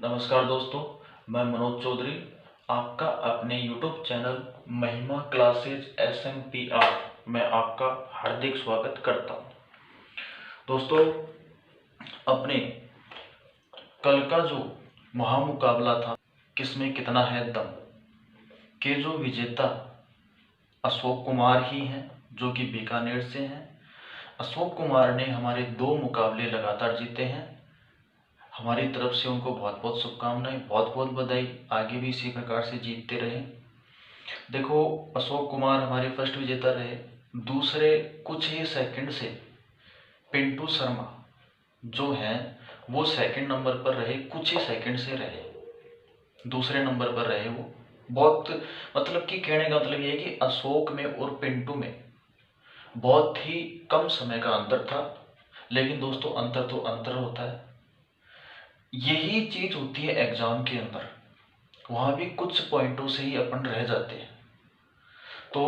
नमस्कार दोस्तों, मैं मनोज चौधरी आपका अपने YouTube चैनल महिमा क्लासेज SMPR में आपका हार्दिक स्वागत करता हूं। दोस्तों, अपने कल का जो महामुकाबला था किसमें कितना है दम के जो विजेता अशोक कुमार ही हैं, जो कि बीकानेर से हैं। अशोक कुमार ने हमारे 2 मुकाबले लगातार जीते हैं। हमारी तरफ से उनको बहुत बहुत शुभकामनाएं, बहुत बहुत बधाई। आगे भी इसी प्रकार से जीतते रहे। देखो, अशोक कुमार हमारे फर्स्ट विजेता रहे। दूसरे कुछ ही सेकंड से पिंटू शर्मा जो हैं वो सेकंड नंबर पर रहे, कुछ ही सेकंड से रहे, दूसरे नंबर पर रहे। वो बहुत मतलब कि कहने का मतलब ये है कि अशोक में और पिंटू में बहुत ही कम समय का अंतर था। लेकिन दोस्तों, अंतर तो अंतर होता है। यही चीज होती है एग्जाम के अंदर, वहां भी कुछ पॉइंटों से ही अपन रह जाते हैं। तो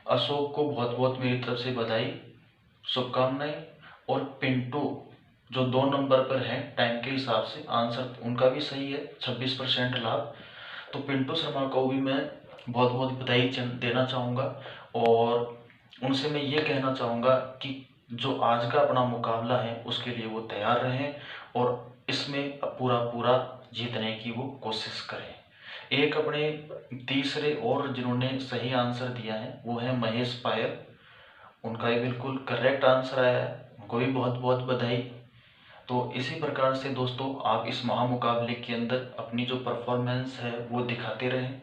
अशोक को बहुत बहुत मेरी तरफ से बधाई, शुभकामनाएं। और पिंटू जो 2 नंबर पर है, टाइम के हिसाब से आंसर उनका भी सही है, 26% लाभ। तो पिंटू शर्मा को भी मैं बहुत बहुत बधाई देना चाहूँगा। और उनसे मैं ये कहना चाहूँगा कि जो आज का अपना मुकाबला है उसके लिए वो तैयार रहें और इसमें पूरा पूरा जीतने की वो कोशिश करें। एक अपने तीसरे और जिन्होंने सही आंसर दिया है वो है महेश पायल। उनका ही बिल्कुल करेक्ट आंसर आया है, उनको भी बहुत बहुत बधाई। तो इसी प्रकार से दोस्तों, आप इस महामुकाबले के अंदर अपनी जो परफॉर्मेंस है वो दिखाते रहें।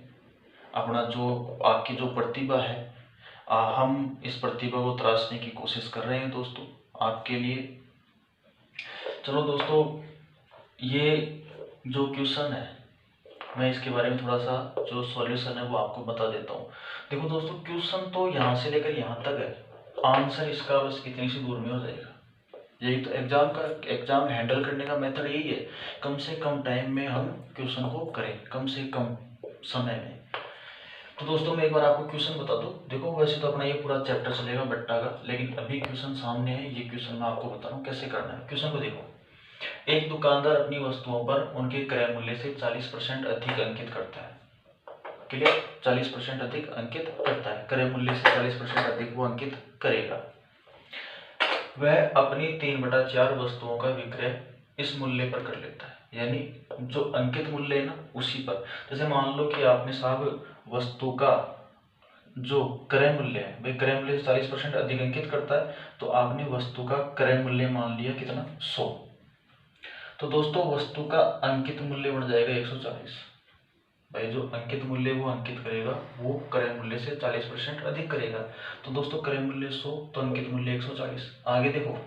अपना जो आपकी जो प्रतिभा है, हम इस प्रतिभा को तराशने की कोशिश कर रहे हैं दोस्तों आपके लिए। चलो दोस्तों, ये जो क्वेश्चन है मैं इसके बारे में थोड़ा सा जो सॉल्यूशन है वो आपको बता देता हूँ। देखो दोस्तों, क्वेश्चन तो यहाँ से लेकर यहाँ तक है, आंसर इसका बस इतनी सी दूर में हो जाएगा। यही तो एग्जाम हैंडल करने का मेथड यही है, कम से कम टाइम में हम क्वेश्चन को करें, कम से कम समय में। तो दोस्तों, मैं एक बार आपको क्वेश्चन बता दूं। देखो, वैसे तो अपना ये पूरा चैप्टर चलेगा बट्टा का, लेकिन अभी क्वेश्चन सामने है, ये क्वेश्चन मैं आपको बता रहा हूँ कैसे करना है। क्वेश्चन को देखो, एक दुकानदार अपनी वस्तुओं पर उनके क्रय मूल्य से 40% अधिक अंकित करता है। क्लियर, 40% अधिक अंकित करता है, क्रय मूल्य से 40% अधिक वो अंकित करेगा। वह अपनी 3/4 वस्तुओं का विक्रय इस मूल्य पर कर लेता है, यानी जो अंकित मूल्य है ना उसी पर। जैसे मान लो कि आपने साहब वस्तु का जो क्रय मूल्य है, भाई क्रय मूल्य से 40% अधिक अंकित करता है, तो आपने वस्तु का क्रय मूल्य मान लिया कितना, 100। तो दोस्तों, वस्तु का अंकित मूल्य बन जाएगा 140। भाई जो अंकित मूल्य वो अंकित करेगा वो क्रय मूल्य से 40% अधिक करेगा। तो दोस्तों, क्रय मूल्य 100 तो अंकित मूल्य 140। आगे देखो,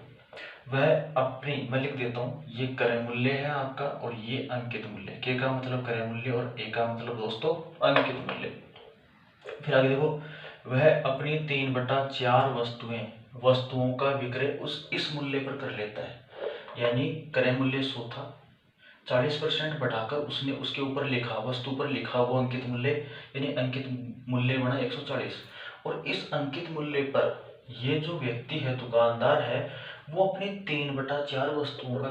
वह अपनी, मैं लिख देता हूँ, ये क्रय मूल्य है आपका और ये अंकित मूल्य। के का मतलब क्रय मूल्य और ए का मतलब दोस्तों अंकित मूल्य। फिर आगे देखो, वह अपनी 3/4 वस्तुओं का विक्रय इस मूल्य पर कर लेता है, यानी क्रय मूल्य 100 था, 40% बढ़ाकर उसने उसके ऊपर लिखा, वस्तु पर लिखा वो अंकित मूल्य, यानी अंकित मूल्य बना 140। और इस अंकित मूल्य पर ये जो व्यक्ति है, दुकानदार है, वो अपनी 3/4 वस्तुओं का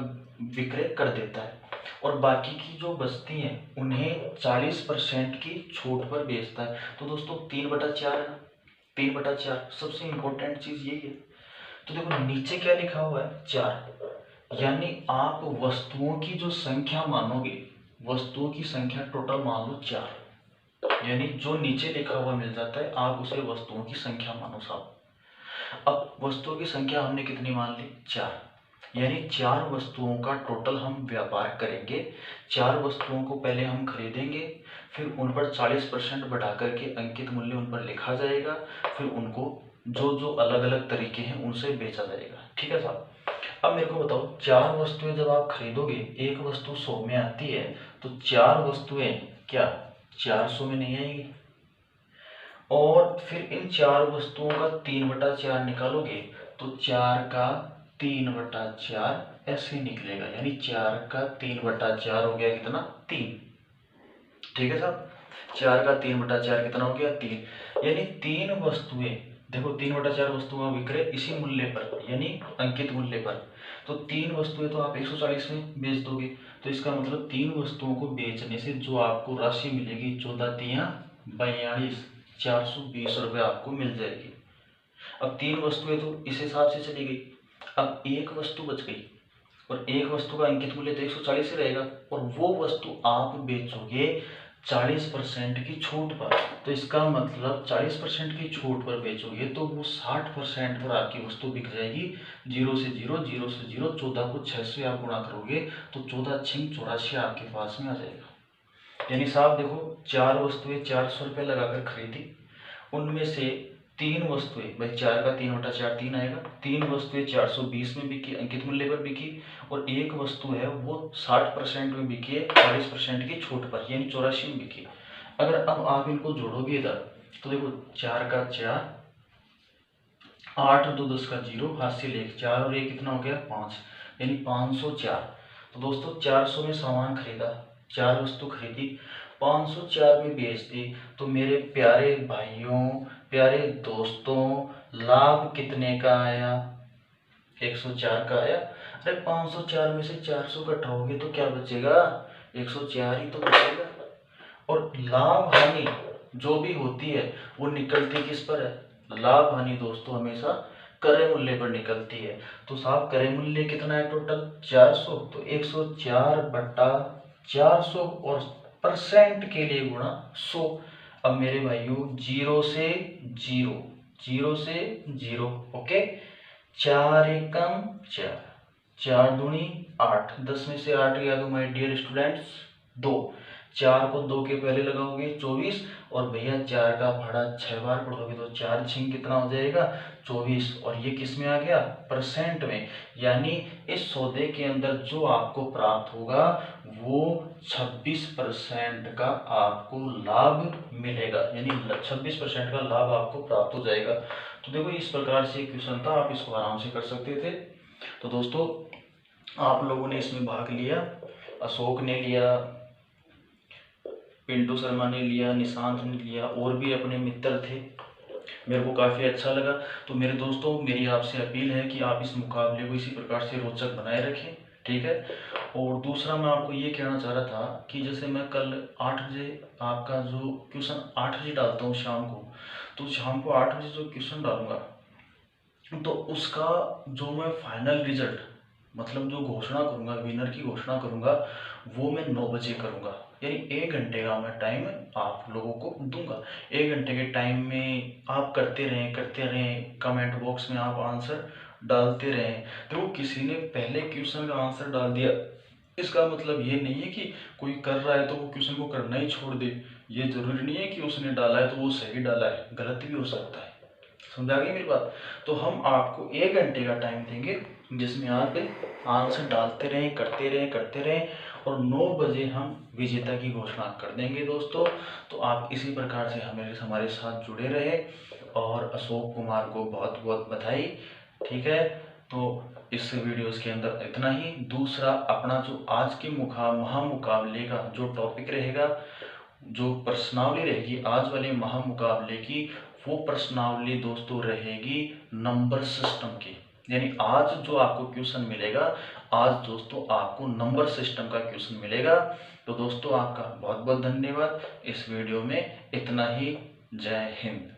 विक्रय कर देता है और बाकी की जो बचती हैं उन्हें 40% की छूट पर बेचता है। तो दोस्तों, 3/4 है ना, 3/4 सबसे इंपॉर्टेंट चीज यही है। तो देखो नीचे क्या लिखा हुआ है, 4, यानी आप वस्तुओं की जो संख्या मानोगे, वस्तुओं की संख्या टोटल मान लो 4, यानी जो नीचे लिखा हुआ मिल जाता है आप उसे वस्तुओं की संख्या मानो साहब। अब वस्तुओं की संख्या हमने कितनी मान ली, 4, यानी 4 वस्तुओं का टोटल हम व्यापार करेंगे। 4 वस्तुओं को पहले हम खरीदेंगे, फिर उन पर 40% बढ़ा करके अंकित मूल्य उन पर लिखा जाएगा, फिर उनको जो जो अलग अलग तरीके हैं उनसे बेचा जाएगा। ठीक है साहब। अब मेरे को बताओ, 4 वस्तुएं जब आप खरीदोगे, एक वस्तु 100 में आती है, तो 4 वस्तुएं क्या 400 में नहीं आएगी। और फिर इन 4 वस्तुओं का 3/4 निकालोगे तो 4 का 3/4 ऐसे निकलेगा, यानी 4 का 3/4 हो गया कितना, 3। ठीक है साहब, 4 का 3/4 कितना हो गया, 3। यानी 3 वस्तुएं, देखो 3/4 वस्तुओं का विक्रय इसी मूल्य पर, यानी अंकित मूल्य पर। तो 3 वस्तुएं तो आप 140 में बेच दोगे। तो इसका मतलब 3 वस्तुओं को बेचने से जो आपको राशि मिलेगी 14 तियां 42, 420 रुपये आपको मिल जाएगी। अब 3 वस्तुएं तो इस हिसाब से चली गई। अब एक वस्तु बच गई और एक वस्तु का अंकित मूल्य तो 140 ही रहेगा और वो वस्तु आप बेचोगे 40% की छूट पर। तो इसका मतलब 40% की छूट पर बेचोगे तो वो 60% पर आपकी वस्तु बिक जाएगी। 0 से 0, 0 से 0, 14 को 6 से आप गुणा करोगे तो 14 छिंग 84 आपके पास में आ जाएगा। यानी साहब देखो, 4 वस्तुएं 400 रुपये लगाकर खरीदी, उनमें से 3 वस्तुएं, भाई 4 का 3/4 3 आएगा, 3 वस्तुएं 420 में बिकी, अंकित मूल्य पर बिकी, और एक वस्तु है वो 60% में बिकी है 40% की छूट पर, यानी 84 में बिकी। अगर अब आप इनको जोड़ोगे इधर तो देखो 4 का 4, 8 2 10 का 0, हाथ से लेकर 4 और 1 कितना हो गया 5, यानी 504। तो दोस्तों 400 में सामान खरीदा, 4 वस्तु खरीदी, 504 में बेच दी, तो मेरे प्यारे भाइयों, प्यारे दोस्तों, लाभ कितने का आया? 104 का आया। अरे 504 में से 400 घटाओगे तो क्या बचेगा? 104 ही तो बचेगा। और लाभ हानि जो भी होती है वो निकलती किस पर है? लाभ हानि दोस्तों हमेशा क्रय मूल्य पर निकलती है। तो साहब क्रय मूल्य कितना है टोटल? 400, तो 104 बटा 400 और परसेंट के लिए गुणा 100। अब मेरे भाइयों 0 से 0, 0 से 0, ओके। 4 एकम 4, 4 दूनी 8, 10 में से 8 गया तो माय डियर स्टूडेंट्स 2, 4 को 2 के पहले लगाओगे 24, और भैया 4 का भाड़ा 6 बार पढ़ोगे तो 4 छिंग कितना हो जाएगा 24, और ये किस में आ गया? परसेंट में। यानी इस सौदे के अंदर जो आपको प्राप्त होगा वो 26% का आपको लाभ मिलेगा, यानी 26% का लाभ आपको प्राप्त हो जाएगा। तो देखो इस प्रकार से क्वेश्चन था, आप इसको आराम से कर सकते थे। तो दोस्तों आप लोगों ने इसमें भाग लिया, अशोक ने लिया, पिंटू शर्मा ने लिया, निशांत ने लिया, और भी अपने मित्र थे, मेरे को काफ़ी अच्छा लगा। तो मेरे दोस्तों मेरी आपसे अपील है कि आप इस मुकाबले को इसी प्रकार से रोचक बनाए रखें, ठीक है। और दूसरा मैं आपको ये कहना चाह रहा था कि जैसे मैं कल 8 बजे आपका जो क्वेश्चन 8 बजे डालता हूँ शाम को, तो शाम को 8 बजे जो क्वेश्चन डालूंगा तो उसका जो मैं फाइनल रिजल्ट मतलब जो घोषणा करूंगा, विनर की घोषणा करूंगा, वो मैं 9 बजे करूंगा। यानी 1 घंटे का मैं टाइम आप लोगों को दूंगा। 1 घंटे के टाइम में आप करते रहें, कमेंट बॉक्स में आप आंसर डालते रहें। तो किसी ने पहले क्वेश्चन का आंसर डाल दिया, इसका मतलब ये नहीं है कि कोई कर रहा है तो वो क्वेश्चन को करना ही छोड़ दे। ये जरूरी नहीं है कि उसने डाला है तो वो सही डाला है, गलत भी हो सकता है। समझा गई मेरी बात? तो हम आपको 1 घंटे का टाइम देंगे जिसमें आप आंसर डालते रहें, करते रहें, और 9 बजे हम विजेता की घोषणा कर देंगे दोस्तों। तो आप इसी प्रकार से हमारे साथ जुड़े रहे, और अशोक कुमार को बहुत बहुत बधाई, ठीक है। तो इस वीडियोस के अंदर इतना ही। दूसरा अपना जो आज के महामुकाबले का जो टॉपिक रहेगा, जो प्रश्नावली रहेगी आज वाले महामुकाबले की, वो प्रश्नावली दोस्तों रहेगी नंबर सिस्टम की। यानी आज जो आपको क्वेश्चन मिलेगा, आज दोस्तों आपको नंबर सिस्टम का क्वेश्चन मिलेगा। तो दोस्तों आपका बहुत बहुत धन्यवाद। इस वीडियो में इतना ही। जय हिंद।